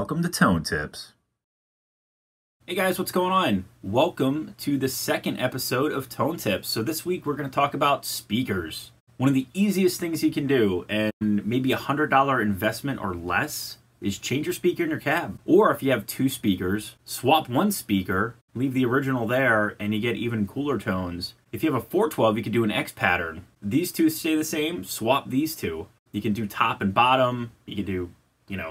Welcome to Tone Tips. Hey guys, what's going on? Welcome to the second episode of Tone Tips. So this week we're going to talk about speakers. One of the easiest things you can do, and maybe $100 investment or less, is change your speaker in your cab. Or if you have two speakers, swap one speaker, leave the original there, and you get even cooler tones. If you have a 412, you can do an X pattern. These two stay the same, swap these two. You can do top and bottom, you can do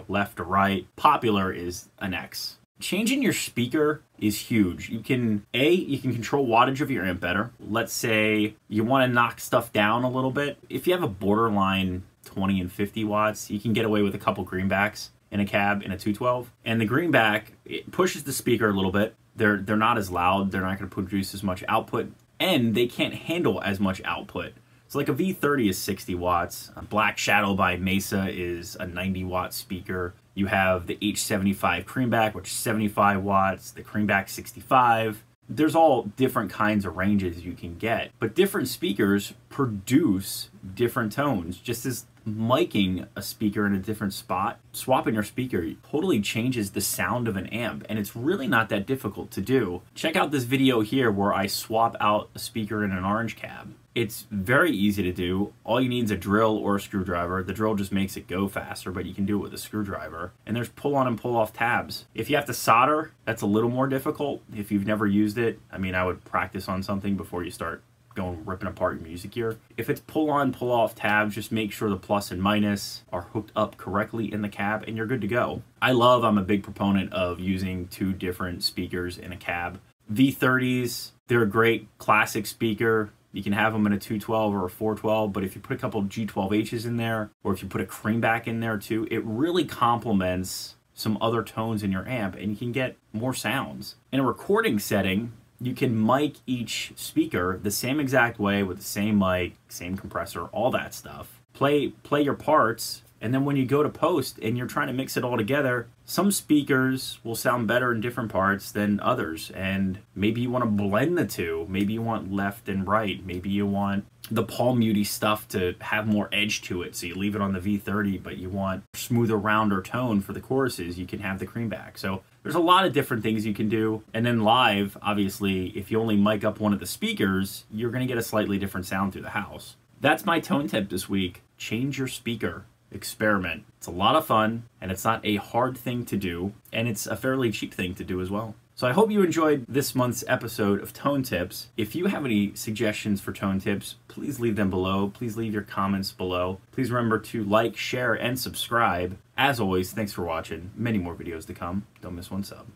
left or right. Popular is an X. Changing your speaker is huge. You can control wattage of your amp better. Let's say you want to knock stuff down a little bit. If you have a borderline 20 and 50 watts, you can get away with a couple greenbacks in a cab in a 212. And the greenback, it pushes the speaker a little bit. They're not as loud. They're not going to produce as much output, and they can't handle as much output. So like a V30 is 60 watts. A Black Shadow by Mesa is a 90 watt speaker. You have the H75 Creamback, which is 75 watts, the Creamback 65. There's all different kinds of ranges you can get, but different speakers produce different tones. Just as miking a speaker in a different spot, swapping your speaker totally changes the sound of an amp, and it's really not that difficult to do. Check out this video here where I swap out a speaker in an orange cab. It's very easy to do. All you need is a drill or a screwdriver. The drill just makes it go faster, but you can do it with a screwdriver. And there's pull on and pull off tabs. If you have to solder, that's a little more difficult. If you've never used it, I would practice on something before you start ripping apart your music gear. If it's pull on, pull off tabs, just make sure the plus and minus are hooked up correctly in the cab and you're good to go. I'm a big proponent of using two different speakers in a cab. V30s, they're a great classic speaker. You can have them in a 212 or a 412, but if you put a couple of G12Hs in there, or if you put a Creamback in there too, it really complements some other tones in your amp and you can get more sounds. In a recording setting, you can mic each speaker the same exact way with the same mic, same compressor, all that stuff. Play your parts, and then when you go to post and you're trying to mix it all together, some speakers will sound better in different parts than others, and maybe you want to blend the two. Maybe you want left and right. Maybe you want the palm muty stuff to have more edge to it, so you leave it on the V30, but you want smoother, rounder tone for the choruses, you can have the Creamback. So there's a lot of different things you can do. And then live, obviously, if you only mic up one of the speakers, you're going to get a slightly different sound through the house. That's my tone tip this week. Change your speaker. Experiment. It's a lot of fun, and it's not a hard thing to do, and it's a fairly cheap thing to do as well. So I hope you enjoyed this month's episode of Tone Tips. If you have any suggestions for tone tips, please leave them below. Please leave your comments below. Please remember to like, share, and subscribe. As always, thanks for watching. Many more videos to come. Don't miss one sub.